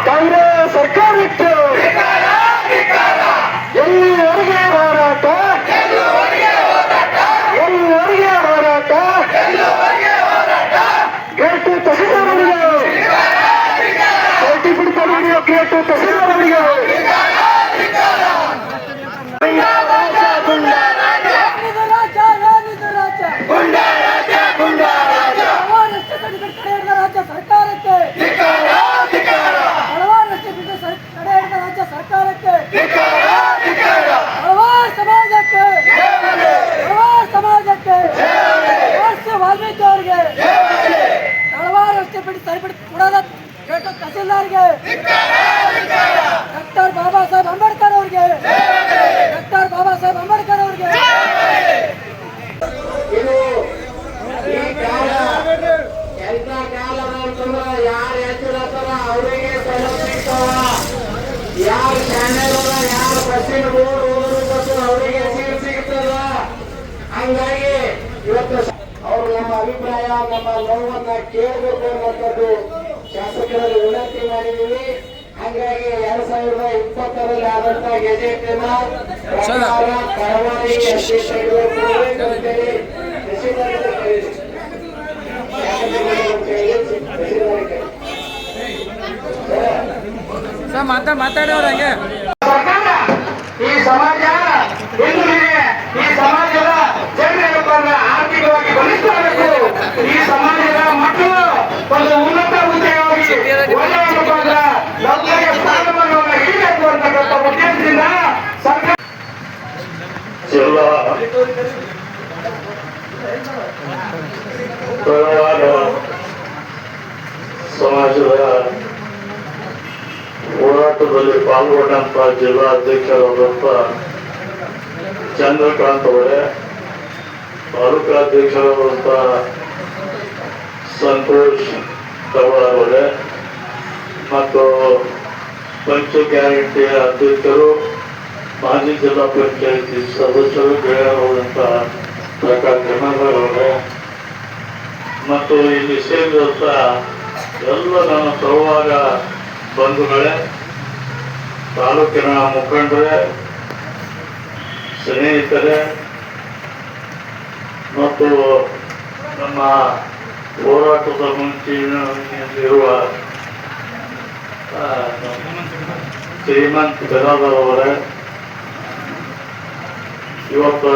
ಕಾಂಗ್ರೆಸ್ ಸರ್ಕಾರಕ್ಕೆ ಎಲ್ಲಿವರೆಗೆ ಹೋರಾಟ, ಎಲ್ಲಿವರೆಗೆ ಹೋರಾಟ, ಗೇಟು ತಹಸೀಲ್ದಾರರಿಗೆ, ಕೋಟಿ ಬಿಡ್ತಾರೆ ಗೇಟು ತಹಸೀಲ್ದಾರರಿಗೆ. ತಹಸೀಲ್ದಾರ್ಗೆ, ಡಾಕ್ಟರ್ ಬಾಬಾ ಸಾಹೇಬ್ ಅಂಬೇಡ್ಕರ್ ಅವ್ರಿಗೆ, ಡಾಕ್ಟರ್ ಬಾಬಾ ಸಾಹೇಬ್ ಅಂಬೇಡ್ಕರ್ ಅವ್ರಿಗೆ. ಇದು ಈ ಕಾಲ ಎಂತ ಕಾಲ ಅಂತಂದ್ರ ಯಾರು ಎಚ್ಚರತ್ತಾರ ಅವರಿಗೆ ಸಿಗ್ತಾವ, ಯಾರು ಚಾನೆಲ್ ಯಾರು ಬಸ್ಸಿನ ಬೋರ್ಡ್ ಓದೋದು ಅವರಿಗೆ ಸೀಟ್ ಸಿಗ್ತದ. ಹಂಗಾಗಿ ಇವತ್ತು ಅವರು ನಮ್ಮ ಅಭಿಪ್ರಾಯ ನಮ್ಮ ನೋವನ್ನ ಕೇಳಬೇಕು ಅನ್ನೋದು ಶಾಸಕರಲ್ಲಿ ವಿನಂತಿ ಮಾಡಿದೀವಿ. ಹಾಗಾಗಿ 2020ರಲ್ಲಿ ಆದಂತಹ ಗೆಜೆಟ್ ಮಾತಾಡೋರಂಗೆ ಈ ಸಮಾಜ ಈ ಸಮಾಜದ ಜನರನ್ನು ಆರ್ಥಿಕವಾಗಿ ಬಲಿಸಬೇಕು. ಈ ಸಮಾಜದ ಮಕ್ಕಳು ಒಂದು ಉನ್ನತ ಹುದ್ದೆಯಾಗಿ ಒಳ್ಳೆಯ ನಮಗೆ ಸ್ಥಾನಮಾನವನ್ನು ಹಿಡಿಬೇಕು ಅಂತಕ್ಕಂಥ ಉದ್ದೇಶದಿಂದ ಸರ್ಕಾರ ಸಮಾಜದ ಹೋರಾಟದಲ್ಲಿ ಪಾಲ್ಗೊಂಡಂತ ಜಿಲ್ಲಾಧ್ಯಕ್ಷರಾದಂತ ಚಂದ್ರಕಾಂತ್ ಅವರೇ, ತಾಲೂಕಾಧ್ಯಕ್ಷರಾದಂತ ಸಂತೋಷ್ ತವಳ್ ಅವರೇ ಮತ್ತು ಪಂಚ ಗ್ಯಾರಂಟಿಯ ಅಧ್ಯಕ್ಷರು ಮಾಜಿ ಜಿಲ್ಲಾ ಪಂಚಾಯತಿ ಸದಸ್ಯರು ಗೆಳೆಯರಾದಂತ ಪ್ರಕಾಶ್ ಜನಾರ್ದನ್ ಅವರೇ ಮತ್ತು ಇಲ್ಲಿ ಸೇರಿದಂತ ಎಲ್ಲ ನನ್ನ ಸಹೋದರ ಬಂಧುಗಳೇ, ತಾಲೂಕಿನ ಮುಖಂಡರೇ, ಸ್ನೇಹಿತರೇ ಮತ್ತು ನಮ್ಮ ಹೋರಾಟದ ಮುಂಚಿರುವ ಶ್ರೀಮಂತ್ ಬಿರಾದರ್ ಅವರೇ, ಇವತ್ತು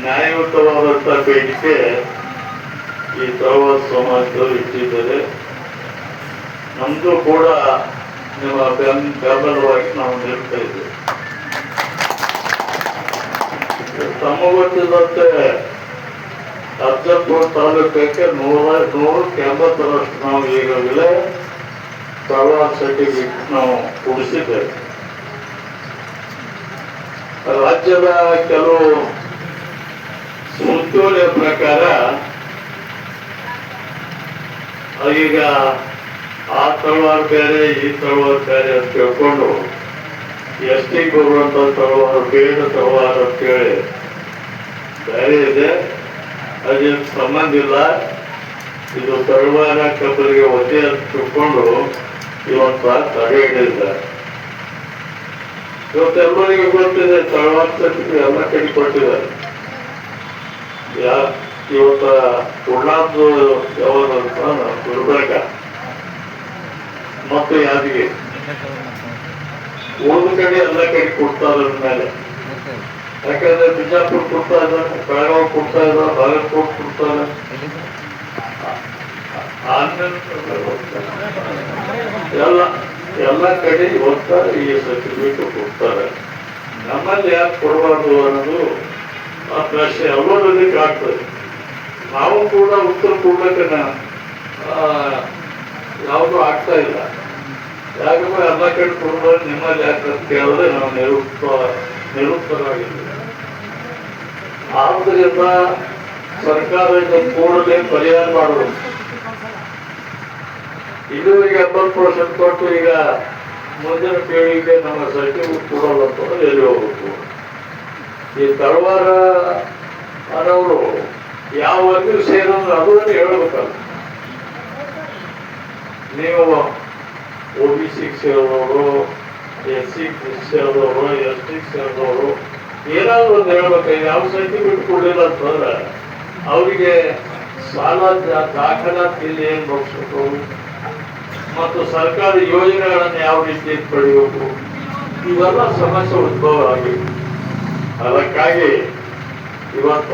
ನ್ಯಾಯಯುತವಾದಂಥ ಬೇಡಿಕೆ ಈ ತಳವಾರ ಸಮಾಜದವರು ಇಟ್ಟಿದ್ದಾರೆ. ನಮ್ದು ಕೂಡ ನಿಮ್ಮ ಬೆಂಬಲವಾಗಿ ನಾವು ನಿಲ್ತಾ ಇದ್ದೇವೆ. ತಮ್ಮ ಗೊತ್ತಿದ್ದಂತೆ ಅಫಜಲ್ಪುರ ತಾಲೂಕಕ್ಕೆ 180ರಷ್ಟು ನಾವು ಈಗಾಗಲೇ ತಳವಾರ ಸರ್ಟಿಫಿಕೇಟ್ ನಾವು ಕೊಡಿಸಿದ್ದೇವೆ. ರಾಜ್ಯದ ಕೆಲವು ಸುತ್ತೋಲೆಯ ಪ್ರಕಾರ ಈಗ ಆ ತಳವಾರ ಬೇರೆ ಈ ತಳವಾರ ಬೇರೆ ಅಂತ ತಿಳ್ಕೊಂಡು ಎಸ್ಟಿ ಬರುವಂತ ತಳವಾರ ಬೇಡ ತಳವಾರ ಅಂತೇಳಿ ಬೇರೆ ಇದೆ. ಅದೇನು ಸಂಬಂಧ ಇಲ್ಲ. ಇದು ತಳವಾರ ಕಬ್ಬರಿಗೆ ಒಂದೇ ಅಂತ ತಿಳ್ಕೊಂಡು ಇವತ್ತು ತಡೆ ಹಿಡಿದಿದ್ದಾರೆ. ಇವತ್ತೆಲ್ಲರಿಗೂ ಗೊತ್ತಿದೆ ತಳವಾರ ಸರ್ಟಿಫಿಕೇಟ್ ಎಲ್ಲ ಕಡೆ ಕೊಟ್ಟಿದ್ದಾರೆ. ಇವತ್ತ ಉಳ್ಳಾದ್ದು ಯಾವ್ದಂತ ಗುಲ್ಬರ್ಗ ಮತ್ತು ಯಾದಗಿರಿ ಉಳಿದ ಕಡೆ ಎಲ್ಲ ಕಡೆ ಕೊಡ್ತಾರೆ ಮೇಲೆ. ಯಾಕಂದ್ರೆ ಬಿಜಾಪುರ ಕೊಡ್ತಾ ಇದ್ದಾರೆ, ಬೆಳಗಾವಿ ಕೊಡ್ತಾ ಇದ್ದಾರೆ, ಬಾಗಲಕೋಟ್ ಕೊಡ್ತಾರೆ, ಎಲ್ಲ ಕಡೆ ಇವತ್ತ ಈ ಸರ್ಟಿಫಿಕೇಟ್ ಕೊಡ್ತಾರೆ. ನಮ್ಮಲ್ಲಿ ಯಾಕೆ ಕೊಡಬಾರ್ದು ಅನ್ನೋದು ಆ ಪ್ರಶ್ನೆ ಎಲ್ಲರಿಗೆ ಆಗ್ತದೆ. ನಾವು ಕೂಡ ಉತ್ತರ ಕೊಡ್ಬೇಕನ್ನ ಯಾವುದು ಆಗ್ತಾ ಇಲ್ಲ. ಯಾಕಂದ್ರೆ ಎಲ್ಲ ಕಡೆ ಕೊಡೋದು ನಿಮ್ಮಲ್ಲಿ ಯಾಕೆ ಅಂತ ಕೇಳಿದ್ರೆ ನಾವು ನಿರುತ್ತರವಾಗಿದ್ದೀವಿ. ಆದ್ರಿಂದ ಸರ್ಕಾರ ಕೂಡಲೇ ಪರಿಹಾರ ಮಾಡಬೇಕು. ಇದುವರೆಗೆ 70% ಕೊಟ್ಟು ಈಗ ಮುಂದಿನ ಪೀಳಿಗೆ ನಮ್ಮ ಸರ್ಟಿಫಿಕೇಟ್ ಕೊಡೋಲ್ಲ ಅಂತಂದ್ರೆ ಎಲ್ಲಿ ಹೋಗ್ಬೇಕು? ಈ ತಳವಾರ ಅನ್ನೋರು ಯಾವ ವರ್ಗಕ್ಕೆ ಸೇರೋದು ಅದನ್ನು ಹೇಳ್ಬೇಕಲ್ಲ. ನೀವು OBC ಸೇರಿದವರು, SC ಸೇರಿದವರು, ST ಸೇರಿದವರು ಏನಾದ್ರು ಒಂದು ಹೇಳ್ಬೇಕು. ಯಾವ ಸರ್ಟಿಫಿಕೇಟ್ ಕೊಡಲಿಲ್ಲ ಅಂತಂದ್ರೆ ಅವರಿಗೆ ಸಾಲ ದಾಖಲಾತಿ ಏನ್ ಬಗ್ಸ್ಬೇಕು ಮತ್ತು ಸರ್ಕಾರಿ ಯೋಜನೆಗಳನ್ನು ಯಾವ ರೀತಿ ಪಡೆಯಬೇಕು, ಇವೆಲ್ಲ ಸಮಸ್ಯೆ ಉದ್ಭವ ಆಗಿವೆ. ಅದಕ್ಕಾಗಿ ಇವತ್ತ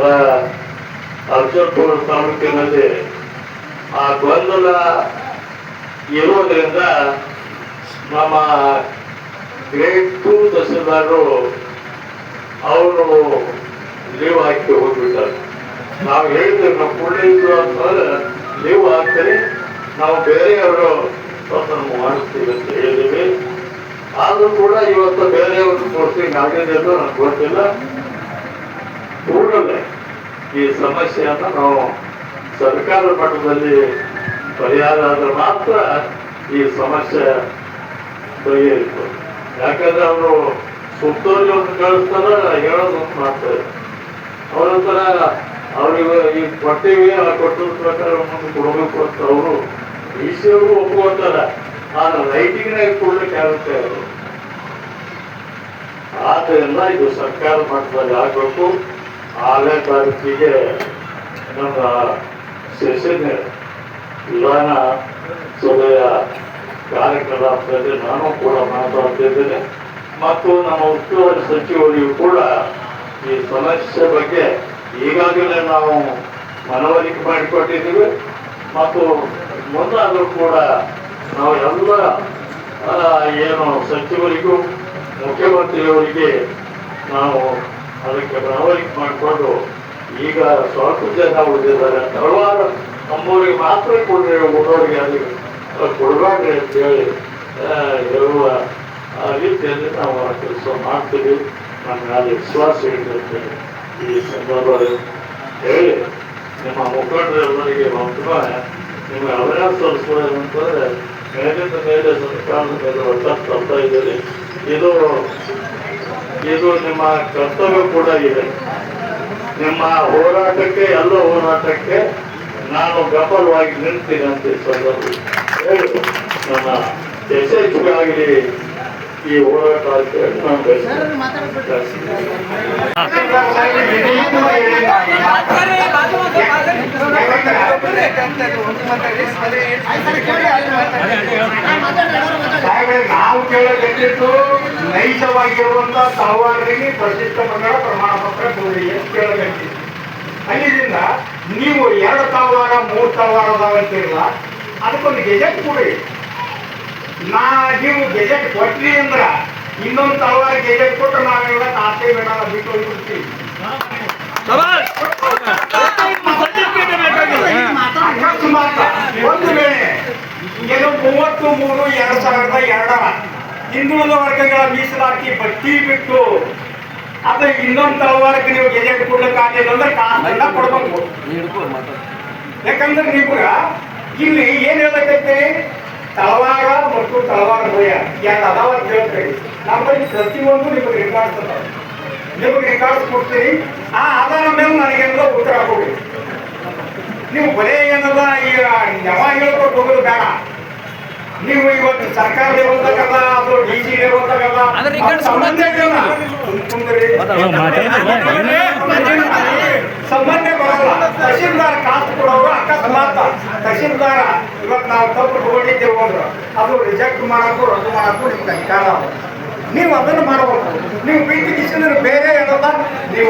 ಅಫಜಲ್ಪುರ ತಾಲೂಕಿನಲ್ಲಿ ಆ ಗೊಂದಲ ಇರೋದ್ರಿಂದ ನಮ್ಮ ಗ್ರೇಡ್ 2 ತಹಸೀಲ್ದಾರರು ಅವರು ಲೀವ್ ಹಾಕಿ ಹೋಗ್ಬಿಟ್ಟಾರೆ. ನಾವು ಹೇಳಿದ್ವಿ ನಾವು ಕೊಡಲಿದ್ದು ಅಂತಂದ್ರೆ ಲೀವ್ ಹಾಕ್ತಾರೆ, ನಾವು ಬೇರೆಯವರು ಮಾಡಿಸ್ತೀವಿ ಅಂತ ಹೇಳಿದ್ವಿ. ಆದ್ರೂ ಕೂಡ ಇವತ್ತು ಬೇರೆಯವ್ರನ್ನ ಪೋಸ್ಟಿಂಗ್ ಆಗಿದೆ ಅಂತ ನನಗೆ ಗೊತ್ತಿಲ್ಲ. ಕೂಡಲೇ ಈ ಸಮಸ್ಯೆಯನ್ನು ನಾವು ಸರ್ಕಾರದ ಮಟ್ಟದಲ್ಲಿ ಪರಿಹಾರ ಆದ್ರೆ ಮಾತ್ರ ಈ ಸಮಸ್ಯೆ ಬಗೆಹರಿತು. ಯಾಕಂದ್ರೆ ಅವರು ಸುತ್ತೋಲೆಯನ್ನು ಕಳಿಸ್ತಾರ, ಹೇಳೋದನ್ನು ಮಾಡ್ತಾರೆ. ಅವ್ರಂತರ ಅವ್ರಿಗೆ ಈ ಕೊಟ್ಟಿವಿ ಆ ಕೊಟ್ಟದ ಪ್ರಕಾರ ಮುಂದೆ ಕೊಡಬೇಕು ಅಂತ ಅವರು ವಿಷಯವರು ಒಪ್ಕೋತಾರೆ. ಆದ್ರೆ ರೈಟಿಂಗ್ನಾಗ ಕೊಡ್ಲಿಕ್ಕೆ ಆಗುತ್ತೆ ಅವರು. ಆದ್ದರಿಂದ ಇದು ಸರ್ಕಾರ ಮಟ್ಟದಲ್ಲಿ ಆಗಬೇಕು. 6ನೇ ತಾರೀಕಿಗೆ ನಮ್ಮ ಸೆಷನ್ ವಿಧಾನ ಸಭೆಯ ಕಾರ್ಯಕ್ರಮದಲ್ಲಿ ನಾನು ಕೂಡ ಮಾತಾಡ್ತಿದ್ದೇನೆ ಮತ್ತು ನಮ್ಮ ಉಸ್ತುವಾರಿ ಸಚಿವರಿಗೂ ಕೂಡ ಈ ಸಮಸ್ಯೆ ಬಗ್ಗೆ ಈಗಾಗಲೇ ನಾವು ಮನವರಿಕೆ ಮಾಡಿಕೊಟ್ಟಿದ್ದೀವಿ ಮತ್ತು ಮುಂದಾದರೂ ಕೂಡ ನಾವು ಎಲ್ಲ ಏನು ಸಚಿವರಿಗೂ ಮುಖ್ಯಮಂತ್ರಿಯವರಿಗೆ ನಾವು ಅದಕ್ಕೆ ಮನವರಿಕೆ ಮಾಡಿಕೊಂಡು ಈಗ ಸ್ವಲ್ಪ ಜನ ಉಳಿದಿದ್ದಾರೆ. ತಳವಾರ ನಮ್ಮೂರಿಗೆ ಮಾತ್ರ ಕೊಡ್ರಿ, ಊರವರಿಗೆ ಅದಕ್ಕೆ ಕೊಡಬೇಡ್ರಿ ಅಂತೇಳಿ ಹೇಳುವ ರೀತಿಯಲ್ಲಿ ನಾವು ಕೆಲಸ ಮಾಡ್ತೀವಿ. ನಮ್ಗೆ ಅಲ್ಲಿ ವಿಶ್ವಾಸ ಇರ್ತದೆ. ಈ ಸಂದರ್ಭದಲ್ಲಿ ಹೇಳಿ ನಿಮ್ಮ ಮುಖಂಡರೆಲ್ಲರಿಗೆ ಮಾತ್ರ ನಿಮಗೆ ಅಭ್ಯಾಸ ತೋರಿಸ್ಬೋದಂತಂದ್ರೆ ಮೇಲಿಂದ ಮೇಲೆ ಸರ್ಕಾರದ ಮೇಲೆ ಒತ್ತಡ ತರ್ತಾ ಇದ್ದೀರಿ. ಇದು ನಿಮ್ಮ ಕರ್ತವ್ಯ ಕೂಡ ಇದೆ. ನಿಮ್ಮ ಹೋರಾಟಕ್ಕೆ ಎಲ್ಲ ಹೋರಾಟಕ್ಕೆ ನಾನು ಬೆಂಬಲವಾಗಿ ನಿಲ್ತೀನಿ ಅಂತ ಸಂದರ್ಭ ಹೇಳಿ ನನ್ನ ಯಶಸ್ವಿ ಆಗಲಿ ಈ ಹೋರಾಟ ಅಂತ ಹೇಳಿ ನಾನು ನಾವು ಕೇಳಬೇಕಿತ್ತು ನೈಜವಾಗಿರುವಂತಹ ತಳವಾರರಿಗೆ ಪರಿಶಿಷ್ಟ ಪಂಗಡ ಪ್ರಮಾಣ ಪತ್ರ ಕೊಡಿ ಅಂತ ಕೇಳಬೇಕಿತ್ತು. ಅಲ್ಲಿಂದ ನೀವು 2 ತಲವಾರ 3 ತಲವಾರ ಅದಾವಂತಿರಲ್ಲ, ಅದಕ್ಕೊಂದು ಗೆಜೆಟ್ ಕೊಡಿ. ನೀವು ಗೆಜೆಟ್ ಕೊಟ್ರಿ ಅಂದ್ರ ಇನ್ನೊಂದು ತಲವಾರ ಗೆಜೆಟ್ ಕೊಟ್ಟು ನಾವೆಲ್ಲ ತಾಸೆ ಬೇಡ ಬಿಟ್ಟು ಹೋಗ್ಬಿಡ್ತೀವಿ. ಅಕಸ್ಮಾತ್ ಒಂದು ವೇಳೆ ಏನು 33/2002 ಹಿಂದುಳಿದ ವರ್ಗಗಳ ಮೀಸಲಾತಿ ಬಡ್ಡಿ ಬಿಟ್ಟು ಅದು ಇನ್ನೊಂದು ತಲವಾರಕ್ಕೆ ನೀವು ಗೆಜೆಟ್ ಕೊಡ್ಲಿಕ್ಕೆ ಆಗಲಿಲ್ಲ ಅಂದ್ರೆ ಕಾಸನ್ನ ಕೊಡ್ಬೇಕು. ಯಾಕಂದ್ರೆ ನಿಮ್ಗ ಇಲ್ಲಿ ಏನ್ ಹೇಳಕೈತಿ, ತಲವಾರ ಮತ್ತು ತಲವಾರ ಭಯ ಎರಡು ಅದಾವ ಅಂತ ಹೇಳ್ತೀರಿ. ನಮ್ಮಲ್ಲಿ ಪ್ರತಿಯೊಂದು ನಿಮಗೆ ರೆಕಾರ್ಡ್ಸ್ ಅದಾವ, ನಿಮಗೆ ರೆಕಾರ್ಡ್ಸ್ ಕೊಡ್ತೀರಿ. ಆ ಆಧಾರ ಮೇಲೆ ನನಗೆಲ್ಲ ಉತ್ತರ ಕೊಡಿ. ನೀವು ಬರೇ ಏನದ ಈಗ ನೆವ ಹೇಳ್ಕೊಟ್ಟು ಹೋಗೋದು ಬೇಡ. ನೀವು ಇವತ್ತು ಸರ್ಕಾರ ಲೆವೆಲ್ದಾಗಲ್ಲ, ಅದು DC ಲೆವೆಲ್ದಾಗಲ್ಲ, ಸಂಬಂಧ ಇಲ್ಲ. ಸಂಬಂಧ ಬರಲ್ಲ. ತಹಶೀಲ್ದಾರ್ ಕಾಸ್ಟ್ ಕೊಡೋರು ಅಕಸ್ಮಾತ್ ತಹಶೀಲ್ದಾರ ಇವತ್ತು ನಾವು ತಪ್ಪು ತಗೊಂಡಿದ್ದೇವೆ ಅಂದ್ರೆ ಅದು ರಿಜೆಕ್ಟ್ ಮಾಡಕ್ಕೂ ರದ್ದು ಮಾಡಕ್ಕೂ ನಿಮ್ಗೆ ಅಧಿಕಾರ. ನೀವು ಅದನ್ನು ಮಾಡಬೇಕು. ನೀವು ಬಿಟ್ಟಿದ್ರೆ ಬೇರೆ ಏನಲ್ಲ, ನೀವು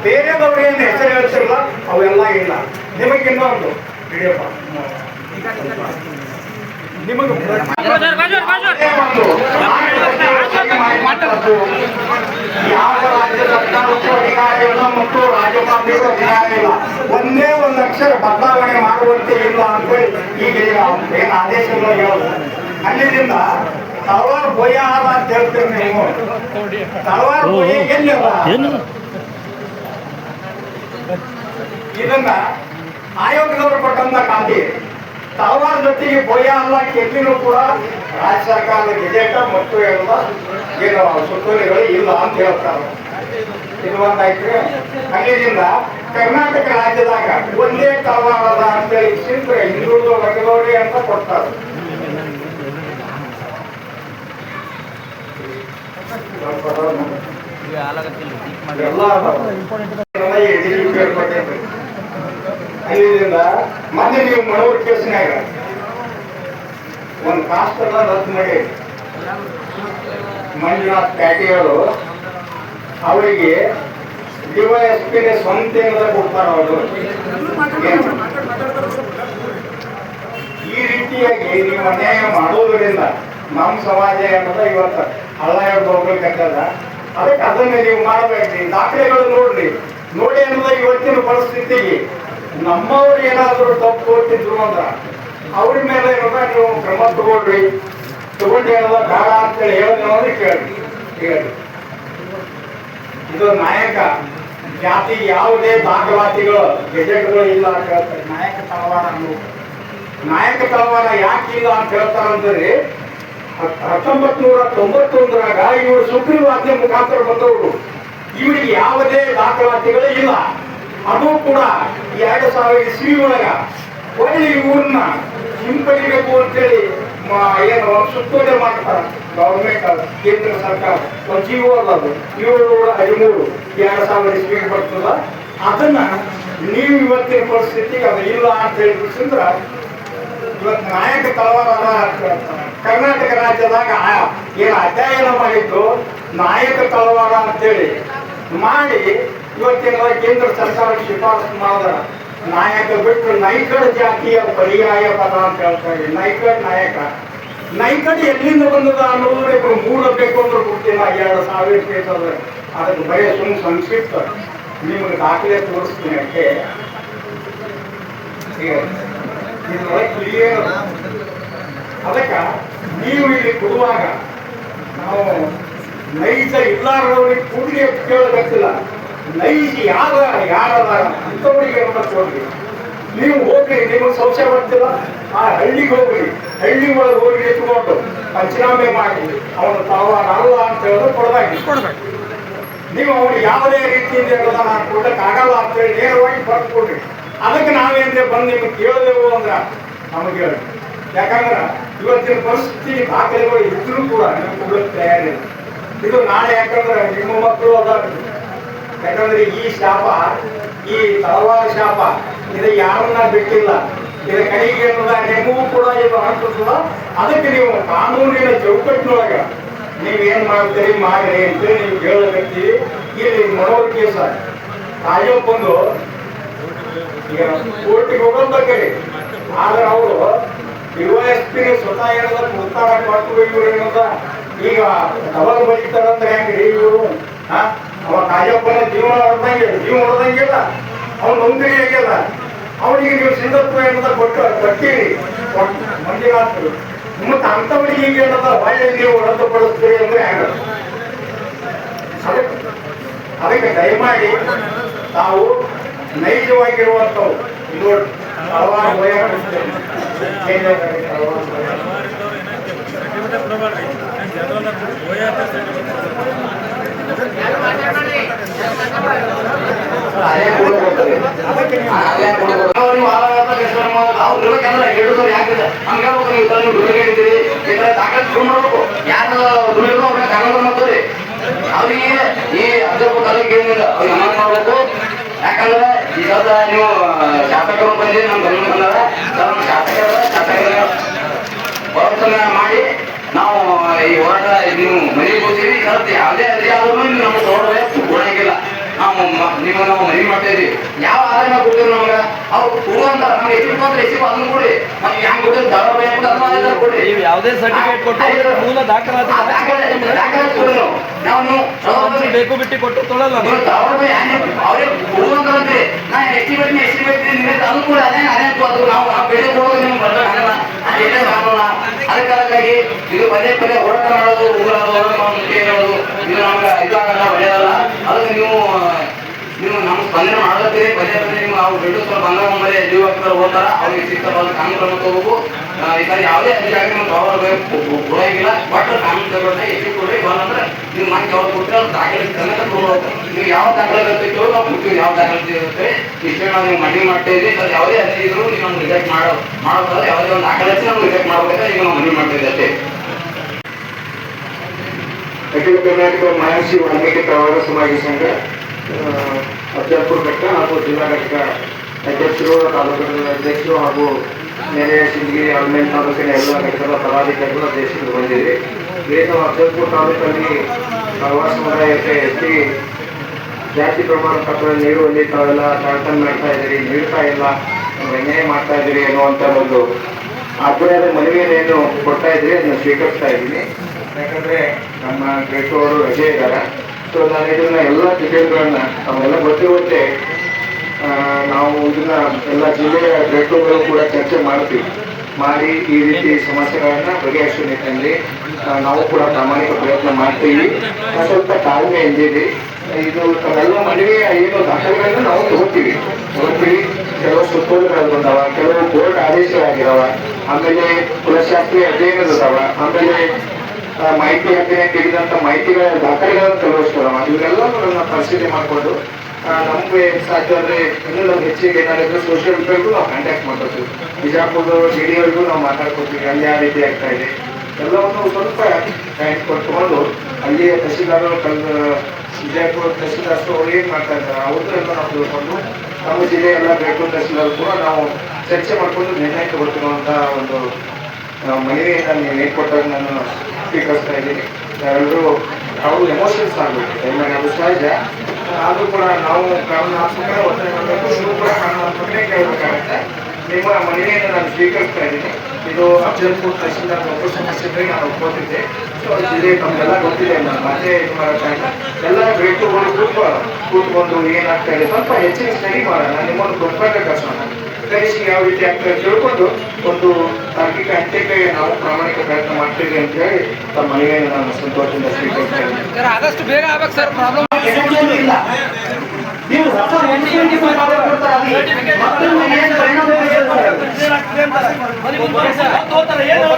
ಬೇರೆದವ್ರು ಏನು ಹೆಸರು ಹೇಳ್ತಿರಲ್ಲ ಅವೆಲ್ಲ ಇಲ್ಲ. ನಿಮಗೆ ಇನ್ನೊಂದು ಹಿಡಿಯಪ್ಪ, ನಿಮಗೆ ಯಾವ ರಾಜ್ಯ ಸರ್ಕಾರಕ್ಕೂ ಅಧಿಕಾರ ಇಲ್ಲ ಮತ್ತು ರಾಜ್ಯಪಾಲರಿಗೂ ಅಧಿಕಾರ ಇಲ್ಲ. ಒಂದೇ ಒಂದು ಅಕ್ಷರ ಬದಲಾವಣೆ ಮಾಡುವಂತೆ ಇಲ್ಲ ಅಂತೇಳಿ ಈಗ ಏನು ಆದೇಶಗಳು ಹೇಳೋದು. ಅಲ್ಲಿಂದ ತಳವಾರ ಭಯ ಅದ ಅಂತ ಹೇಳ್ತೀರಿ ನೀವು. ತಳವಾರ ಭಯ ಎಲ್ಲಿಲ್ಲ. ಇದನ್ನ ಆಯೋಗದವರು ಕೊಟ್ಟಂತ ಕಾಪಿ. ತಳವಾರ ಜೊತೆಗೆ ಭಯ ಅಲ್ಲ ಕೆಲ್ಲಿನೂ ಕೂಡ ರಾಜ್ಯ ಸರ್ಕಾರದ ಗೆಜೆಟ್ ಮತ್ತು ಎಲ್ಲ ಏನು ಸುತ್ತೋಲೆಗಳು ಇಲ್ಲ ಅಂತ ಹೇಳ್ತಾರೆ. ಇದು ಒಂದಾಯ್ತು. ಅಲ್ಲಿಂದ ಕರ್ನಾಟಕ ರಾಜ್ಯದಾಗ ಒಂದೇ ತಳವಾರ ಅದ ಅಂತೇಳಿ ಸಿಂದ್ರೆ ಹಿಂದುಳಿದ ವರ್ಗದವರೇ ಅಂತ ಕೊಡ್ತಾರೆ. ಅಲ್ಲಿಂದ ಮೊನ್ನೆ ನೀವು ಮನೋರ್ ಕೇಸ್ನಾಗ ಒಂದು ಕಾಸ್ಟ್ ಎಲ್ಲ ರದ್ದು ಮಾಡಿ ಮಂಜುನಾಥ್ ಪ್ಯಾಟಿಗಳು ಅವರಿಗೆ DYSP ಸ್ವಂತ ಏನಾದ್ರು ಕೊಡ್ತಾರ. ಅವರು ಈ ರೀತಿಯಾಗಿ ನೀವು ಅನ್ಯಾಯ ಮಾಡೋದ್ರಿಂದ ನಮ್ಮ ಸಮಾಜ ಅನ್ನೋದ ಇವತ್ತು ಹಳ್ಳ ಹಿಡ್ದು ಹೋಗ್ಬೇಕಂತದ. ಅದಕ್ಕೆ ಅದನ್ನ ನೀವು ಮಾಡಬೇಡ್ರಿ. ದಾಖಲೆಗಳು ನೋಡ್ರಿ. ನೋಡಿ ಅನ್ನೋದ ಇವತ್ತಿನ ಪರಿಸ್ಥಿತಿಗೆ ನಮ್ಮವ್ರು ಏನಾದ್ರು ತಪ್ಪು ಕೊಟ್ಟಿದ್ರು ಅಂದ್ರ ಅವ್ರ ಮೇಲೆ ಏನದ ನೀವು ಕ್ರಮ ತಗೊಳ್ರಿ. ತಗೊಂಡು ಏನದ ಬೇಡ ಅಂತೇಳಿ ಹೇಳೋದ್ರೆ ಕೇಳಿ. ಇದು ನಾಯಕ ಜಾತಿ ಯಾವುದೇ ದಾಖಲಾತಿಗಳು ಗೆಜೆಟ್ಗಳು ಇಲ್ಲ ಅಂತ ಹೇಳ್ತಾರೆ. ನಾಯಕ ತಳವಾರ ಯಾಕೆ ಇಲ್ಲ ಅಂತ ಹೇಳ್ತಾರಂದ್ರೆ 1991ರಾಗ ಇವರು ಸುಗ್ರೀವಾಜ್ಞೆ ಮುಖಾಂತರ ಬಂದವರು. ಇವರಿಗೆ ಯಾವುದೇ ದಾಖಲಾತಿಗಳು ಇಲ್ಲ. ಅದು ಕೂಡ 2000 ಇಸ್ವಿ ಒಳಗ ಒಳ್ಳೆ ಇವ್ರನ್ನ ಹಿಂಪಡಿಬೇಕು ಅಂತೇಳಿ ಏನು ಸುತ್ತೋಲೆ ಮಾಡ್ತಾರೆ ಗವರ್ಮೆಂಟ್, ಕೇಂದ್ರ ಸರ್ಕಾರ. ಒಂದು ಜೀವೋ ಅದು 713 2000 ಇಸ್ವಿಗೆ ಬರ್ತದ. ಅದನ್ನ ನೀವು ಇವತ್ತಿನ ಪರಿಸ್ಥಿತಿಗೆ ಅದು ಇಲ್ಲ ಅಂತ ಹೇಳಿದ್ರೆ ಇವತ್ತು ನಾಯಕ ತಳವಾರ ಕರ್ನಾಟಕ ರಾಜ್ಯದಾಗ ಏನು ಅಧ್ಯಯನ ಮಾಡಿದ್ದು ನಾಯಕ ತಳವಾರ ಅಂತೇಳಿ ಮಾಡಿ ಇವತ್ತಿನ ಕೇಂದ್ರ ಸರ್ಕಾರ ಶಿಫಾರಸು ಮಾಡಿದ ನಾಯಕ ಬಿಟ್ಟು ನೈಕಡ್ ಜಾತಿಯ ಪರ್ಯಾಯ ಪದ ಅಂತ ಹೇಳ್ತಾರೆ. ನೈಕಡ್ ಎಲ್ಲಿಂದ ಬಂದದ ಅನ್ನೋದು ಮೂಡಬೇಕು ಅಂದ್ರೆ ಗೊತ್ತಿಲ್ಲ. 2000 ಪೇಜ್ ಅದ. ಅದಕ್ಕೆ ಬರೀ ಸಂಕ್ಷಿಪ್ತ ನಿಮಗೆ ದಾಖಲೆ ತೋರಿಸ್ತೀನಿ. ಯಾಕೆ ಕ್ಲಿಯರ್. ಅದಕ್ಕೆ ನೀವು ಇಲ್ಲಿ ಕೊಡುವಾಗ ನಾವು ನೈಜ ಇಲ್ಲಾರದವ್ರಿಗೆ ಕೂಡಿ ಕೇಳಬೇಕಿಲ್ಲ. ನೈಜ ಯಾರದ ಅಂಥವ್ರಿಗೆ ಕೊಡ್ರಿ. ನೀವು ಹೋಗ್ರಿ, ನಿಮಗೆ ಸಂಶಯ ಬರ್ತಿಲ್ಲ, ಆ ಹಳ್ಳಿಗೆ ಹೋಗ್ರಿ. ಹಳ್ಳಿ ಒಳಗೆ ಹೋಗಿ ಎತ್ಕೊಂಡು ಪಂಚನಾಮೆ ಮಾಡಿ ಅವನು ತಳವಾರ ಅಲ್ಲ ಅಂತ ಹೇಳಿದ್ರೆ ಕೊಡ್ಬೇಕು. ನೀವು ಅವ್ರಿಗೆ ಯಾವುದೇ ರೀತಿಯಿಂದ ನಾನು ಕೊಡ್ಲಿಕ್ಕೆ ಆಗಲ್ಲ ಅಂತೇಳಿ ನೇರವಾಗಿ ಬರ್ಕೊಡ್ರಿ. ಅದಕ್ಕೆ ನಾವೇಂದ್ರೆ ಬಂದು ನಿಮ್ಗೆ ಕೇಳದೆವು ಅಂದ್ರೆ ನಮಗೆ ಹೇಳಿ. ಯಾಕಂದ್ರೆ ಇವತ್ತಿನ ಪರಿಸ್ಥಿತಿ ದಾಖಲೆಗಳು ಇದ್ರೂ ಕೂಡ ನಿಮ್ಗೆ ಕೊಡಲಿಕ್ಕೆ ತಯಾರಿಲ್ಲ. ಇದು ನಾಳೆ ಯಾಕಂದ್ರೆ ನಿಮ್ಮ ಮಕ್ಕಳು ಅದ. ಯಾಕಂದ್ರೆ ಈ ಶಾಪ, ಈ ತಳವಾರ ಶಾಪ ಇದು ಯಾರನ್ನ ಬಿಟ್ಟಿಲ್ಲ. ಇದರ ಕಡೆಗೆ ನಿಮಗೂ ಕೂಡ ಇದು ಅನಿಸ್ತದ. ಅದಕ್ಕೆ ನೀವು ಕಾನೂನಿನ ಚೌಕಟ್ಟಿನೊಳಗೆ ನೀವೇನ್ ಮಾಡ್ತೀರಿ ಮಾಡ್ರಿ ಅಂತ ನೀವು ಹೇಳಕತ್ತಿ. ಇಲ್ಲಿ ಮನೋರಿಕೆ ಸರ್ ರಾಜಪ್ಪಂದು ಈಗ ಕೋರ್ಟಿಗೆ ಹೋಗೋದಕ್ಕರಿ, ಆದ್ರೆ ಅವರು DYSP ಸ್ವತಃ ಏನದ ಉತ್ತಾರ ಮಾಡ್ಕೋಬೇಕು ಏನದ. ಈಗ ಡಬಲ್ ಬರೀತಾರಂದ್ರೆ ಹೆಂಗ್ರಿ ಇವರು? ಅವ ರಾಜಪ್ಪನ ಜೀವನ ಹೊಡೆದಂಗಿಲ್ಲ, ಅವ್ನು ನೌಕರಿ ಆಗ್ಯದ. ಅವನಿಗೆ ನೀವು ಸಿಂಧತ್ವ ಏನದ ಕೊಟ್ಟಿರಿ ಮಂಜುನಾಥರು. ಮತ್ತೆ ಅಂಥವರಿಗೆ ಈಗ ಏನದ ಒಳ್ಳೆ ನೀವು ರದ್ದುಪಡಿಸ್ತೀರಿ ಅಂದ್ರೆ ಹೆಂಗ? ಅದಕ್ಕೆ ದಯಮಾಡಿ ತಾವು ನೈಜವಾಗಿರುವಂಥವು ನೋಡಿ ಹಲವಾರು ಅವ್ರಿಗೆ ಈ ಅಬ್ಜರ್ವ್ ಕಾಲಕ್ಕೆ ಏನಿಲ್ಲ ಅವ್ರಿಗೆ ಅಮೌಂಟ್ ಮಾಡಬೇಕು. ಯಾಕಂದ್ರೆ ಈಗ ನೀವು ಶಾಸಕರು ಬಂದು ನಮ್ಮ ಗಮನ ಬಂದಾಗ ಶಾಸಕರ ಪ್ರವರ್ತನೆ ಮಾಡಿ ನಾವು ಈ ಹೋರಾಟ ನೀವು ಮನೆಗೆ ಹೋಗ್ತೀವಿ. ಯಾವುದೇ ಅರ್ಜಿ ಆದ್ರೂ ನಮ್ಮ ಸೌಲಭ್ಯ ಕೊಡಂಗಿಲ್ಲ. ನಾವು ಮನವಿ ಮಾಡ್ತಾ ಇದೀವಿ. ಯಾವ ಆದಾಯ ಕೊಡ್ತೀವಿ ನಮ್ಗೆ ಅವ್ರು ಕೊಡುವಂತ ನಮ್ಗೆ ಎಸಿಬ್ ಅದನ್ನು ಕೊಡಿ. ನಮ್ಗೆ ಹೆಂಗ್ ಕೊಡ್ತೀವಿ ದಾಖಲೆ ಕೊಡಿ. ಯಾವುದೇ ಸರ್ಟಿಫಿಕೇಟ್ ಕೊಟ್ಟು ಮೂಲ ದಾಖಲಾತಿ ಕೊಡಿ. ನಾವು ಬೇಕು ಬಿಟ್ಟು ಕೊಟ್ಟು ತೊಳಲ್ಲ. ಅವ್ರಿಗೆ ಕೊಡುವಂತಂದ್ರೆ ನಾ ಎಸ್ಟಿಮೇಟ್ ಅದು ಕೂಡ ಅದೇ ನಾವು ಬೆಳೆ ಕೊಡೋದು ನಿಮ್ಗೆ ಬರಲ್ಲ. ಅದೇನೇ ಕಾನೂನ ಅದಕ್ಕಾಗಿ ಇದು ಪದೇ ಹೋರಾಟ ಮಾಡೋದು ಹೇಳೋದು ಇದು ನಮ್ಗೆ ಇದಾಗಲ್ಲ, ಒಳ್ಳೆಯದಲ್ಲ. ಅದಕ್ಕೆ ನೀವು ನಮ್ಮ ಸ್ಪಂದನೆ ಮಾಡತ್ತೀರಿ. ಪದೇ ನೀವು ಅವ್ರು ಬಿಟ್ಟು ಸ್ವಲ್ಪ ಬಂದಾಗ ಒಮ್ಮೆ ಜೀವಕರು ಹೋಗ್ತಾರ, ಅವ್ರಿಗೆ ಸಿಗ್ತಾರ ಕಾನೂನು ಕ್ರಮ ತಗೋಬೇಕು. ಈ ಥರ ಯಾವುದೇ ಅಧಿಕಾರಿ ನಮ್ಮ ಕೊಡೋಂಗಿಲ್ಲ. ಒಟ್ಟು ಕಾನೂನು ತಗೊಂಡ್ರೆ ಎಷ್ಟು ಕೊಡ್ರಿ ಬಂದ್ರೆ ನೀವು ಮತ್ತೆ ಯಾವ್ದು ಕೊಟ್ಟರೆ ಅವ್ರು ದಾಖಲೆ ಸಮೇತ ಕೊಡ್ಬೇಕು. ನೀವು ಯಾವ ದಾಖಲೆ ಇರ್ತೈತೋ ನಾವು ಕೊಡ್ತೀವಿ. ಯಾವ ದಾಖಲೆ ಇರುತ್ತೆ ಇಷ್ಟೇ ನಾವು ನೀವು ಮನವಿ ಮಾಡ್ತಾ ಇದ್ದೀವಿ. ಸರ್ ಯಾವುದೇ ಅರ್ಜಿ ಇದ್ರು ನೀವು ನಮ್ಗೆ ರಿಜೆಕ್ಟ್ ಮಾಡೋದಾದ್ರೆ ಯಾವುದೇ ಒಂದು ದಾಖಲೆ ನಮ್ಗೆ ರಿಜೆಕ್ಟ್ ಮಾಡ್ಬೇಕಾದ್ರೆ ಈಗ ನಾವು ಮನವಿ ಮಾಡ್ತಾ ಇದ್ದೀವಿ ಅಷ್ಟೇ. ಅಖಿಲ ಕರ್ನಾಟಕ ಮಹರ್ಷಿ ವಾಲ್ಮೀಕಿ ಪ್ರವಾಹ ಸಮಾಜ ಸಂಘ ಅಫಜಲ್ಪುರ ಘಟ್ಟ ಹಾಗೂ ಜಿಲ್ಲಾ ಘಟಕ ಅಧ್ಯಕ್ಷರು, ತಾಲೂಕಿನ ಅಧ್ಯಕ್ಷರು ಹಾಗೂ ನೆರೆಯ ಸಿಂದಗಿ ಆಲ್ಮೇಲ್ ತಾಲೂಕಿನ ಎಲ್ಲ ಘಟಕದ ಪದಾಧಿಕಾರಿಗಳು ದೇಶಕ್ಕೆ ಬಂದಿದೆ. ಏನು ಅಫಜಲ್ಪುರ ತಾಲೂಕಲ್ಲಿ ಪ್ರವಾಹ ಸಮುದಾಯಕ್ಕೆ ಎಸ್ಟಿ ಜಾತಿ ಪ್ರಮಾಣ ಪತ್ರ ನೀಡುವಲ್ಲಿ ತಾವೆಲ್ಲ ತಾರತಮ್ಯ ಮಾಡ್ತಾ ಇದ್ದೀರಿ, ನೀಡ್ತಾ ಇಲ್ಲ, ಅನ್ಯಾಯ ಮಾಡ್ತಾ ಇದ್ದೀರಿ ಅನ್ನುವಂಥ ಒಂದು ಆಗ್ರಹದ ಮನವಿಯನ್ನು ಕೊಡ್ತಾ ಇದ್ದೀರಿ. ಅದನ್ನು ಸ್ವೀಕರಿಸ್ತಾ ಇದ್ದೀನಿ. ಯಾಕಂದ್ರೆ ನಮ್ಮ ಗ್ರೇಟು ಅವರು ರಜೆ ಇದ್ದಾರೆ. ಸೊ ನಾನು ಇದನ್ನ ಎಲ್ಲ ಟಿಕೆಟ್ಗಳನ್ನ ಅವೆಲ್ಲ ಗೊತ್ತಿರುವಂತೆ ನಾವು ಇದನ್ನ ಎಲ್ಲ ಜಿಲ್ಲೆಯ ಗ್ರೇಟುಗಳು ಕೂಡ ಚರ್ಚೆ ಮಾಡಿ ಈ ರೀತಿ ಸಮಸ್ಯೆಗಳನ್ನ ಬಗೆಹರಿಸುವ ನಿಟ್ಟಿನಲ್ಲಿ ನಾವು ಕೂಡ ಪ್ರಾಮಾಣಿಕ ಪ್ರಯತ್ನ ಮಾಡ್ತೀವಿ. ಸ್ವಲ್ಪ ತಾಳ್ಮೆ ಎಂದಿದೆ. ಇದು ತಮ್ಮೆಲ್ಲ ಮನವಿಯ ಏನು ದಾಖಲೆಗಳನ್ನ ನಾವು ತಗೋತೀವಿ. ಕೆಲವು ಸುತ್ತೋಲೆಗಳು ಬಂದವ, ಕೆಲವು ಕೋರ್ಟ್ ಆದೇಶಗಳಾಗಿದಾವ, ಆಮೇಲೆ ಕುಲಶಾಸ್ತ್ರೀಯ ಅಧ್ಯಯನದವ, ಆಮೇಲೆ ಮಾಹಿತಿ ಹಕ್ಕಿನ ತೆಗೆದಂತ ಮಾಹಿತಿಗಳ ದಾಖಲೆಗಳನ್ನು ತಲುಪಿಸ್ತಾರವ. ಇವೆಲ್ಲವನ್ನ ಪರಿಶೀಲನೆ ಮಾಡಿಕೊಂಡು ನಮಗೆ ಸಾಧ್ಯ ಆದರೆ ಇನ್ನೂ ನಾವು ಹೆಚ್ಚಿಗೆ ಏನಾದ್ರು ಸೋಷಿಯಲ್ ವೆಲ್ಫೇರ್ಗೂ ನಾವು ಕಾಂಟ್ಯಾಕ್ಟ್ ಮಾಡ್ಕೊತೀವಿ. ಬಿಜಾಪುರ DDOರ್ಗೂ ನಾವು ಮಾತಾಡ್ಕೊತೀವಿ. ಅಲ್ಲಿ ಯಾವ ರೀತಿ ಆಗ್ತಾ ಇದೆ ಎಲ್ಲವನ್ನು ಸ್ವಲ್ಪ ಟೈಮ್ ಕೊಟ್ಕೊಂಡು ಅಲ್ಲಿಯ ತಹಸೀಲ್ದಾರರು ವಿಜಯಪುರ ತಹಸೀಲ್ದಾರ್ಸು ಅವ್ರು ಏನು ಮಾಡ್ತಾ ಇದ್ದಾರೆ ಅವ್ರದ್ದು ಎಲ್ಲ ನಾವು ತಿಳ್ಕೊಂಡು ನಮ್ಮ ಜಿಲ್ಲೆಯ ಎಲ್ಲ ಬೇಕು ತಹಸೀಲ್ದಾರ್ ಕೂಡ ನಾವು ಚರ್ಚೆ ಮಾಡ್ಕೊಂಡು ನಿರ್ಣಯ ತಗೊಳ್ತಿರುವಂಥ ಒಂದು ಮನವಿಯನ್ನು ನೀವು ಏನು ಕೊಟ್ಟಾಗ ನಾನು ಸ್ವೀಕರಿಸ್ತಾ ಇದ್ದೀನಿ. ಎಲ್ಲರೂ ಅವರು ಎಮೋಷನ್ಸ್ ಆಗಬೇಕು, ದಯಮಾಡಿ ಅದು ಸಹಜ. ಆದರೂ ಕೂಡ ನಾವು ಕಾನೂನಾತ್ಮಕ ಒತ್ತಡ ಮಾಡಬೇಕು, ನೀವು ಕೂಡ ಕಾನೂನಾತ್ಮಕನೇ ಕೇಳಬೇಕಾಗತ್ತೆ. ನಿಮ್ಮ ಮನವಿಯನ್ನು ನಾನು ಸ್ವೀಕರಿಸ್ತಾ ಇದ್ದೀನಿ. ಇದು ಅಫಜಲ್ಪುರ ತಹಸೀಲ್ದಾರ್ ಒಬ್ಬ ಸಮಸ್ಯೆ ನಾನು ಒಪ್ಕೋತಿದ್ದೆ. ಸೊ ಜಿಲ್ಲೆ ತಮಗೆಲ್ಲ ಗೊತ್ತಿದೆ, ನಾನು ಮತ್ತೆ ಇದು ಮಾಡೋಕ್ಕಾಗ ಎಲ್ಲ ಬೇಕು ಕೂತ್ಕೊಂಡು ಏನಾಗ್ತಾ ಇದೆ ಸ್ವಲ್ಪ ಹೆಚ್ಚಿನ ಸ್ಟಡಿ ಮಾಡೋಣ. ನಿಮ್ಮನ್ನು ಗೊತ್ತಾಗ ಕೆಲಸ ಕನಿಷ್ಠ ಯಾವ ರೀತಿ ಆಗ್ತದೆ ತಿಳ್ಕೊಂಡು ಒಂದು ತಾರ್ಕಿಕ ಅಂತ್ಯಕ್ಕೆ ನಾವು ಪ್ರಾಮಾಣಿಕ ಪ್ರಯತ್ನ ಮಾಡ್ತೀವಿ ಅಂತ ಹೇಳಿ ತಮ್ಮ ಮನವಿಯನ್ನು ನಾನು ಸಂತೋಷದಿಂದ ಸ್ವೀಕರಿಸ್ತಾ ಇದ್ದೀನಿ. ಆದಷ್ಟು ಬೇಗ ಆಗ್ಬೇಕು ಸರ್. ಪ್ರಾಬ್ಲಮ್ ಇಲ್ಲ ನೀವು ಹೊಸ ಏನು